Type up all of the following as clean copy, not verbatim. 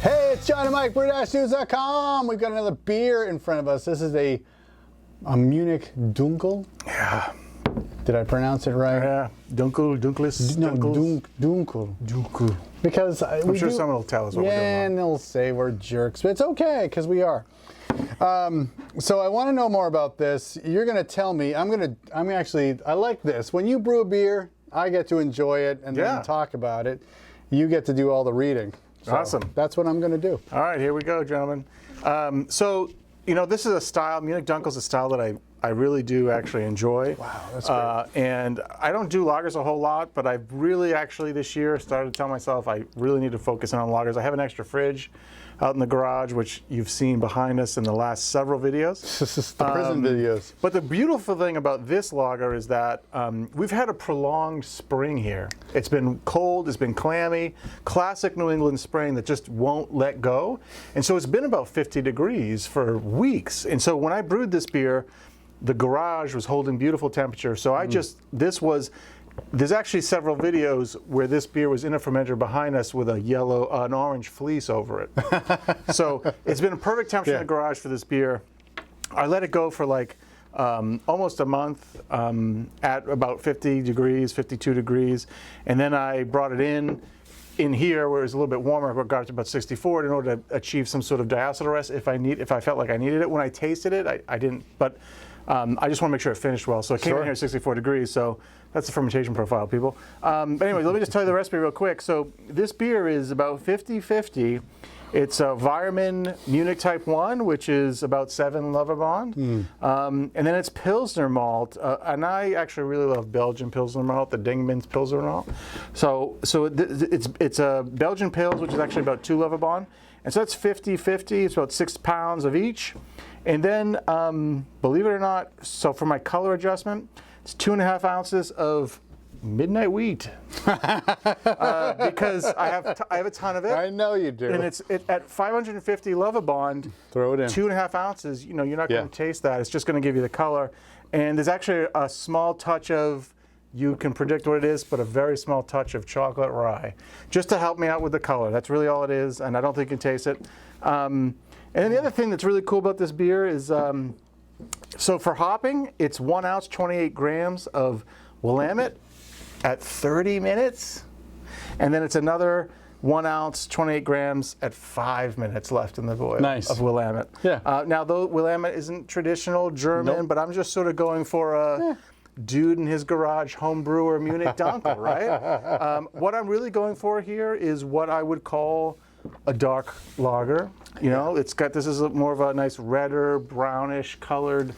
Hey, it's John and Mike, brew-news.com. We've got another beer in front of us. This is a Munich Dunkel. Yeah. Did I pronounce it right? Yeah. Dunkel-style. No, Dunkel. Dunkel. Because I'm sure someone will tell us what we're doing. Yeah, and they'll say we're jerks, but it's okay, because we are. So I want to know more about this. You're going to tell me. I like this. When you brew a beer, I get to enjoy it and then talk about it. You get to do all the reading. So awesome. That's what I'm going to do. All right, here we go, gentlemen. So, this is a style, Munich Dunkel is a style that I really do actually enjoy. Wow, that's great. And I don't do lagers a whole lot, but I've really actually this year started to tell myself I really need to focus on lagers. I have an extra fridge out in the garage, which you've seen behind us in the last several videos. This is the prison videos. But the beautiful thing about this lager is that we've had a prolonged spring here. It's been cold, it's been clammy, classic New England spring that just won't let go. And so it's been about 50 degrees for weeks. And so when I brewed this beer, the garage was holding beautiful temperature. So there's actually several videos where this beer was in a fermenter behind us with an orange fleece over it. So it's been a perfect temperature in the garage for this beer. I let it go for like almost a month at about 50 degrees, 52 degrees. And then I brought it in here where it was a little bit warmer, but got it to about 64 in order to achieve some sort of diacetyl rest if I felt like I needed it. When I tasted it, I didn't, but I just want to make sure it finished well. So it came in here at 64 degrees, so that's the fermentation profile, people. But anyway, let me just tell you the recipe real quick. So this beer is about 50-50. It's a Weyermann Munich Type 1, which is about 7 Lovibond. And then it's Pilsner malt. And I actually really love Belgian Pilsner malt, the Dingmans Pilsner malt. So it's a Belgian Pils, which is actually about 2 Lovibond. And so that's 50-50. It's about 6 pounds of each. And then, believe it or not, so for my color adjustment, it's 2.5 ounces of midnight wheat because I have a ton of it. I know you do. And it's at 550 Lovibond. Throw it in. 2.5 ounces. You're not going to taste that. It's just going to give you the color. And there's actually a small touch of, you can predict what it is, but a very small touch of chocolate rye, just to help me out with the color. That's really all it is, and I don't think you can taste it. And then the other thing that's really cool about this beer is, so for hopping, it's 1 ounce, 28 grams of Willamette at 30 minutes. And then it's another 1 ounce, 28 grams at 5 minutes left in the boil of Willamette. Yeah. Now, though Willamette isn't traditional German, but I'm just sort of going for a dude in his garage home brewer Munich Dunkel, right? What I'm really going for here is what I would call a dark lager. This is more of a nice redder, brownish colored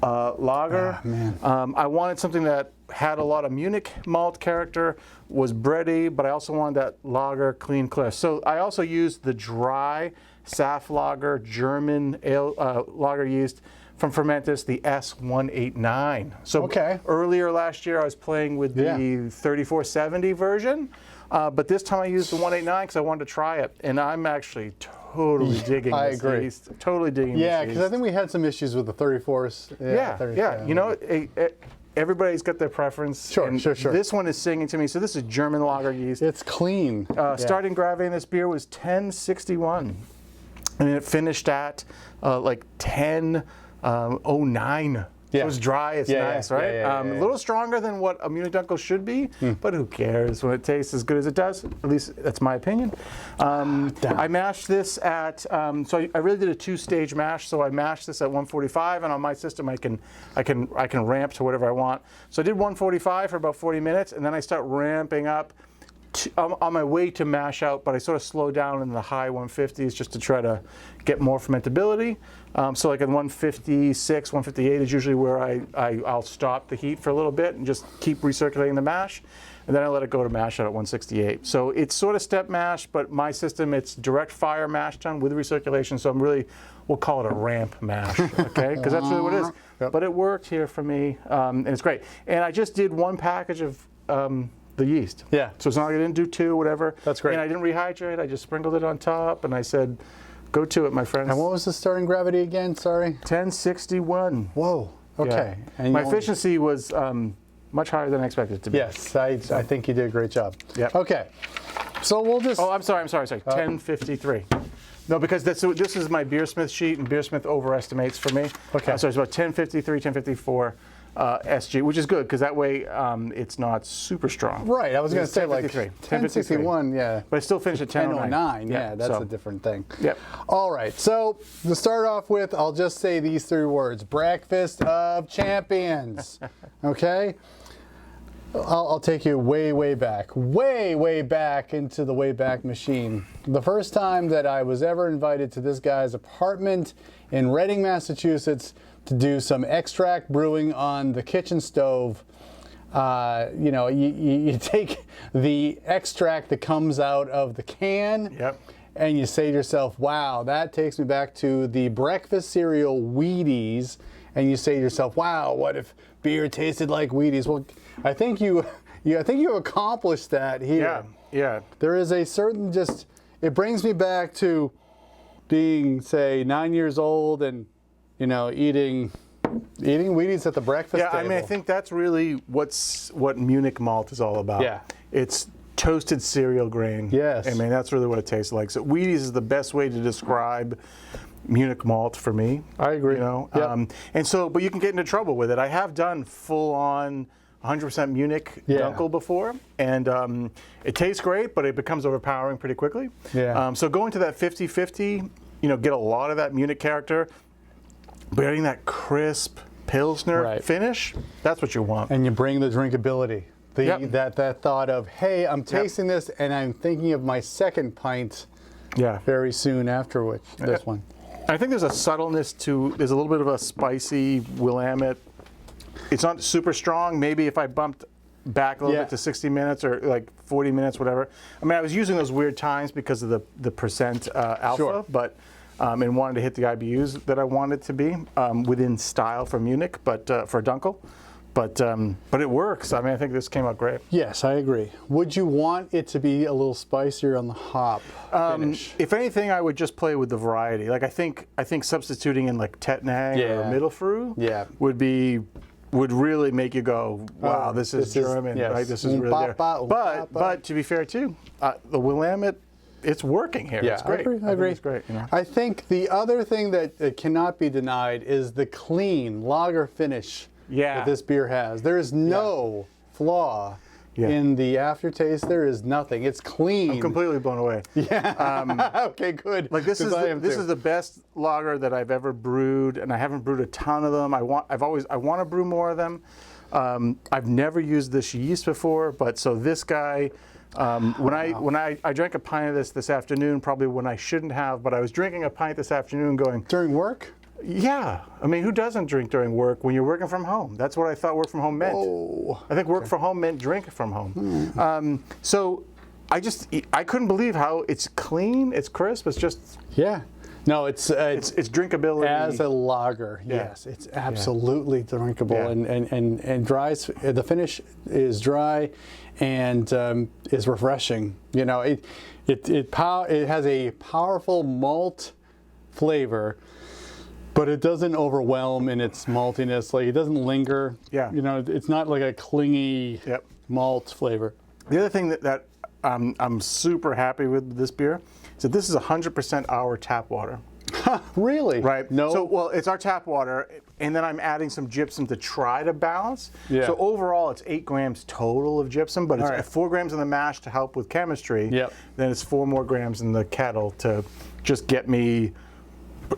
lager. I wanted something that had a lot of Munich malt character, was bready, but I also wanted that lager clean, clear. So I also used the dry Saf lager German ale lager yeast from Fermentis, the S189. So earlier last year I was playing with the 3470 version, but this time I used the 189 because I wanted to try it, and I'm actually totally digging this yeast. Totally digging this yeast. Yeah, because I think we had some issues with the 34s. Everybody's got their preference. Sure. This one is singing to me. So this is German lager yeast. It's clean. Starting gravity in this beer was 1061, and it finished at like 1009. It was dry, it's nice, right? A little stronger than what a Munich Dunkel should be, but who cares when it tastes as good as it does? At least that's my opinion. I mashed this at, so I really did a 2-stage mash. So I mashed this at 145, and on my system I can ramp to whatever I want. So I did 145 for about 40 minutes, and then I start ramping up on my way to mash out, but I sort of slow down in the high 150s just to try to get more fermentability. So like at 156, 158 is usually where I'll stop the heat for a little bit and just keep recirculating the mash. And then I let it go to mash out at 168. So it's sort of step mash, but my system, it's direct fire mash done with recirculation. So we'll call it a ramp mash, okay? Because that's really what it is. But it worked here for me, and it's great. And I just did 1 package of the yeast. Yeah. So it's not like I didn't do 2, whatever. That's great. And I didn't rehydrate. I just sprinkled it on top, and I said, go to it, my friends. And what was the starting gravity again? Sorry. 1061. Whoa. Okay. Yeah. And my efficiency was much higher than I expected it to be. Yes, I think you did a great job. Yeah. Okay. So we'll just. Oh, I'm sorry. 1053. No, because this is my Beersmith sheet, and Beersmith overestimates for me. Okay. So it's about 1053, 1054 SG, which is good because that way it's not super strong. Right. I was going to say like 1053. 1061. Yeah. But I still finish at 1009. 1009. Yeah, that's a different thing. Yep. All right. So to start off with, I'll just say these 3 words: Breakfast of Champions. Okay. I'll take you way back into the Wayback Machine. The first time that I was ever invited to this guy's apartment in Reading, Massachusetts, to do some extract brewing on the kitchen stove. You know, you take the extract that comes out of the can. Yep. And you say to yourself, wow, that takes me back to the breakfast cereal Wheaties. And you say to yourself, wow, what if beer tasted like Wheaties? Well, I think you accomplished that here. Yeah. There is a certain it brings me back to being, say, 9 years old and, you know, eating Wheaties at the breakfast table. I mean, I think that's really what Munich malt is all about. Yeah. It's toasted cereal grain. Yes. I mean, that's really what it tastes like. So Wheaties is the best way to describe Munich malt for me. I agree. You know, Yep. and so, but you can get into trouble with it. I have done full-on 100% Munich Dunkel before, and it tastes great, but it becomes overpowering pretty quickly. Yeah. So going to that 50-50, you know, get a lot of that Munich character, but getting that crisp Pilsner finish, that's what you want. And you bring the drinkability. That thought of, hey, I'm tasting this and I'm thinking of my second pint very soon after this one. I think there's a subtleness there's a little bit of a spicy Willamette. It's not super strong. Maybe if I bumped back a little bit to 60 minutes or like 40 minutes, whatever. I mean, I was using those weird times because of the percent alpha, but and wanted to hit the IBUs that I wanted to be within style for Munich, but for Dunkel. But it works. I mean, I think this came out great. Yes, I agree. Would you want it to be a little spicier on the hop finish? If anything, I would just play with the variety. Like I think substituting in like Tettnang or Mittelfrüh would really make you go, wow, this is German, right? This is really there. But to be fair too, the Willamette, it's working here. Yeah, it's great. I agree. It's great. You know? I think the other thing that cannot be denied is the clean lager finish that this beer has. There is no flaw in the aftertaste. There is nothing. It's clean. I'm completely blown away. Yeah. Okay, good. Like this is the best lager that I've ever brewed, and I haven't brewed a ton of them. I want to brew more of them. I've never used this yeast before, but so this guy. When I drank a pint of this afternoon, probably when I shouldn't have, but I was drinking a pint this afternoon going. During work? Yeah. I mean, who doesn't drink during work when you're working from home? That's what I thought work from home meant. Oh. I think work from home meant drink from home. So I couldn't believe how it's clean, it's crisp, it's just. Yeah. No, it's drinkability. As a lager, yes, it's absolutely drinkable and dries. The finish is dry and is refreshing. You know, it has a powerful malt flavor, but it doesn't overwhelm in its maltiness. Like it doesn't linger. Yeah. You know, it's not like a clingy malt flavor. The other thing that I'm super happy with this beer is that this is 100% our tap water. Really? Right. No. So, well, it's our tap water, and then I'm adding some gypsum to try to balance. Yeah. So overall, it's 8 grams total of gypsum, but it's 4 grams in the mash to help with chemistry. Yep. Then it's 4 more grams in the kettle to just get me.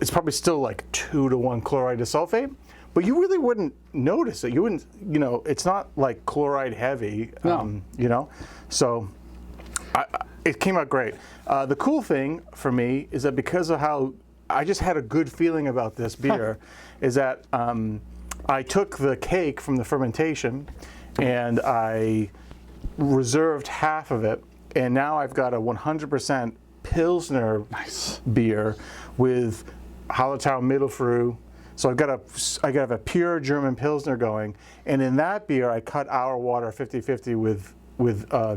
It's probably still like 2-to-1 chloride to sulfate, but you really wouldn't notice it. You wouldn't. You know, it's not like chloride heavy. No. You know, so. It came out great. The cool thing for me is that because of how I just had a good feeling about this beer, is that I took the cake from the fermentation and I reserved half of it, and now I've got a 100% Pilsner beer with Hallertau Mittelfrüh. So I got a pure German Pilsner going, and in that beer I cut our water 50-50 with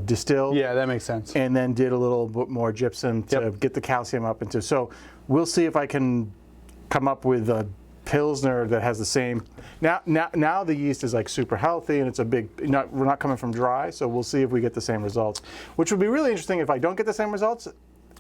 distilled. Yeah, that makes sense. And then did a little bit more gypsum to get the calcium up into. So we'll see if I can come up with a Pilsner that has the same. Now the yeast is like super healthy, and it's a big. We're not coming from dry, so we'll see if we get the same results. Which would be really interesting if I don't get the same results.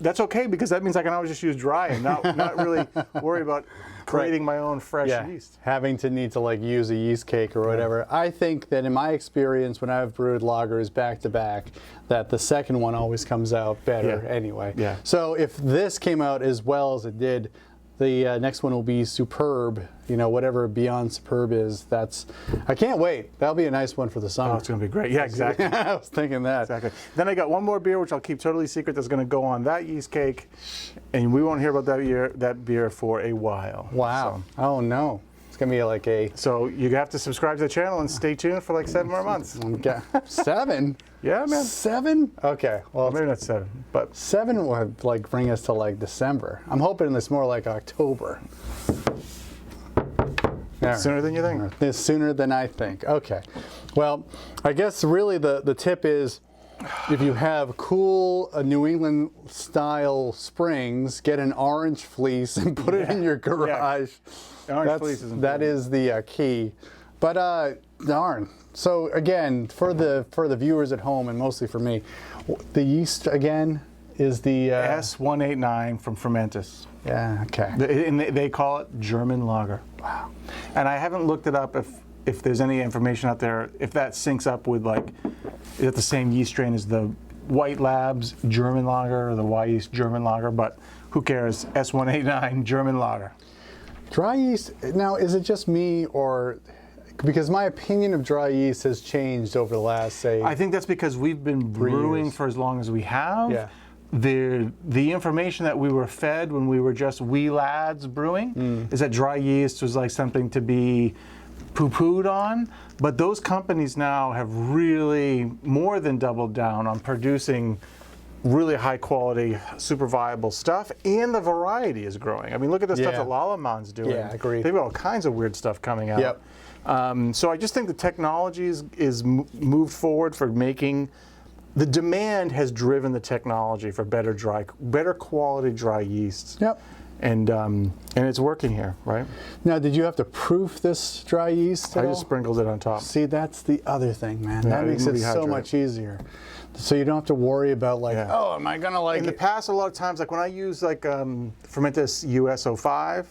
That's okay, because that means I can always just use dry and not really worry about creating my own fresh yeast. Having to need to like use a yeast cake or whatever. I think that in my experience, when I've brewed lagers back to back, that the second one always comes out better anyway. Yeah. So if this came out as well as it did, the next one will be superb. You know, whatever Beyond Superb is, I can't wait. That'll be a nice one for the summer. Oh, it's going to be great. Yeah, exactly. I was thinking that. Exactly. Then I got one more beer, which I'll keep totally secret, that's going to go on that yeast cake, and we won't hear about that beer for a while. Wow. So. Oh, no. It's going to be like a... So you have to subscribe to the channel and stay tuned for like 7 more months. 7? Yeah, man. 7? Okay. Well, maybe not 7, but 7 would like bring us to like December. I'm hoping it's more like October. Sooner than you think. It's sooner than I think. Okay. Well, I guess really the tip is, if you have cool New England style springs, get an orange fleece and put it in your garage. Yeah. Orange fleece is important. That is the key. But darn. So again, for the viewers at home, and mostly for me, the yeast again is the S189 from Fermentis. Yeah. Okay. And they call it German lager. Wow. And I haven't looked it up if there's any information out there, if that syncs up with like, is it the same yeast strain as the White Labs German lager or the Yeast German lager? But who cares? S189 German lager. Dry yeast. Now, is it just me, or because my opinion of dry yeast has changed over the last, say, I think that's because we've been brewing for as long as we have. Yeah. The information that we were fed when we were just wee lads brewing is that dry yeast was like something to be poo-pooed on, but those companies now have really more than doubled down on producing really high quality, super viable stuff, and the variety is growing. I mean, look at the stuff that Lalaman's doing. Yeah, agreed. They've got all kinds of weird stuff coming out. Yep. So I just think the technology is moved forward for making. The demand has driven the technology for better quality dry yeasts. Yep. And it's working here, right? Now, did you have to proof this dry yeast at I just all? sprinkled it on top. See, that's the other thing, man. Yeah, that makes it so much easier. So you don't have to worry about like, oh, am I gonna like? In the past, a lot of times, like when I use like Fermentis US05,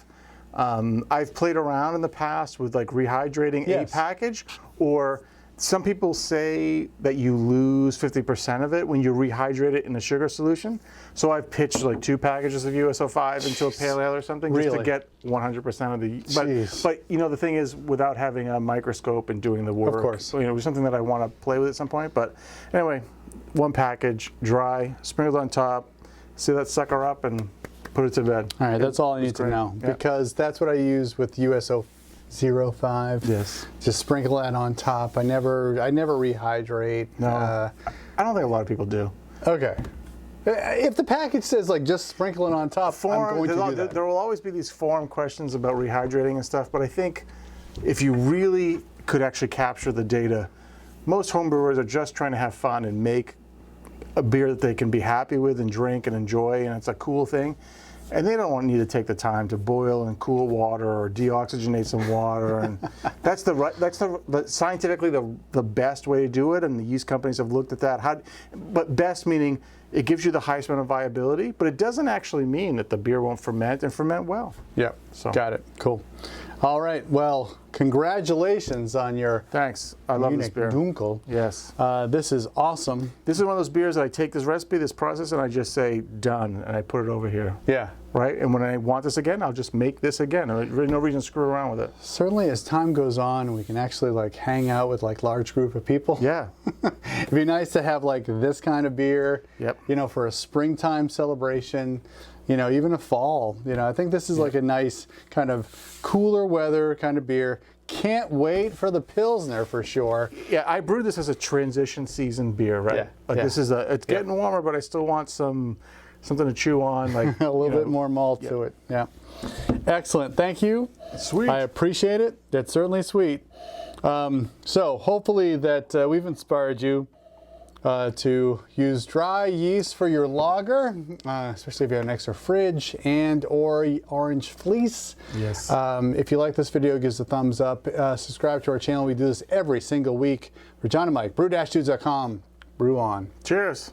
I've played around in the past with like rehydrating a package, or some people say that you lose 50% of it when you rehydrate it in a sugar solution. So I've pitched like 2 packages of USO5 into a pale ale or something just to get 100% of the. But you know, the thing is, without having a microscope and doing the work, of course, you know, it was something that I want to play with at some point. But anyway, 1 package, dry, sprinkled on top. Seal that sucker up and put it to bed. All right, that's all I need to know, because that's what I use with USO05. Yes. Just sprinkle that on top. I never rehydrate. No. I don't think a lot of people do. Okay. If the package says like just sprinkle it on top, I'm going to do that. There will always be these forum questions about rehydrating and stuff, but I think if you really could actually capture the data, most homebrewers are just trying to have fun and make a beer that they can be happy with and drink and enjoy, and it's a cool thing. And they don't need to take the time to boil and cool water or deoxygenate some water, and that's scientifically the best way to do it. And the yeast companies have looked at that. But best meaning it gives you the highest amount of viability, but it doesn't actually mean that the beer won't ferment and ferment well. Yep. So got it. Cool. All right. Well, congratulations on your thanks. I love this Munich beer. Dunkel. Yes. This is awesome. This is one of those beers that I take this recipe, this process, and I just say done, and I put it over here. Yeah. Right? And when I want this again, I'll just make this again. There's no reason to screw around with it. Certainly, as time goes on, we can actually like hang out with like large group of people. Yeah. It'd be nice to have like this kind of beer. Yep. You know, for a springtime celebration. You know, even a fall. You know, I think this is like a nice kind of cooler weather kind of beer. Can't wait for the Pilsner for sure. Yeah, I brewed this as a transition season beer, right? Yeah. Like this is it's getting warmer, but I still want something to chew on, like a little bit more malt to it. Yeah. Excellent. Thank you. Sweet. I appreciate it. That's certainly sweet. So hopefully that we've inspired you. to use dry yeast for your lager, especially if you have an extra fridge and or orange fleece. Yes. If you like this video, give us a thumbs up. Subscribe to our channel. We do this every single week. For John and Mike, brew-dudes.com. Brew on. Cheers.